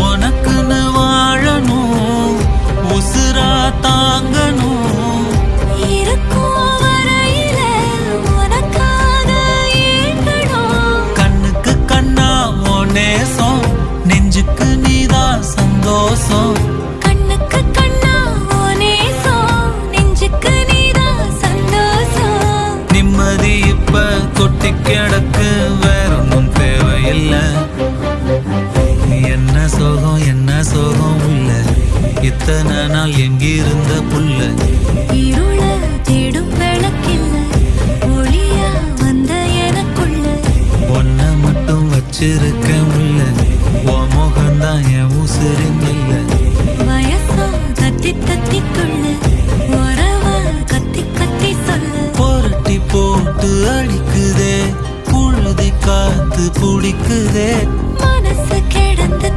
உனக்குன்னு வாழணும், உசுரா தாங்கணும். இருக்கும் வரையில உனக்காக ஏங்கணும். கண்ணுக்கு கண்ணா உன் நேசம், நெஞ்சுக்கு நீதான் சந்தோஷம். கண்ணுக்கு கண்ணா உன் நேசம், நெஞ்சுக்கு நீதான் சந்தோஷம். நிம்மதி இப்ப கொட்டி கிடக்கு, வேற ஒன்றும் தேவையில்லை. என்ன சோகம் என்ன சோகம் உள்ள, இத்தனை நாள் எங்கிருந்த புல்ல. இருள தேடும் விளக்கில்ல, ஒளியா வந்த எனக்குள்ள. ஒன்ன மட்டும் வச்சிருக்க முல்ல, உன் முகம்தான் என் உசுரின் இல்ல. வயசா தத்தி தத்திக்குள்ள, உறவ கத்தி கத்தி சொல்ல. புரட்டி போட்டு அடிக்குதே, புழுதி காத்து பிடிக்குதே. மனசு கிடந்து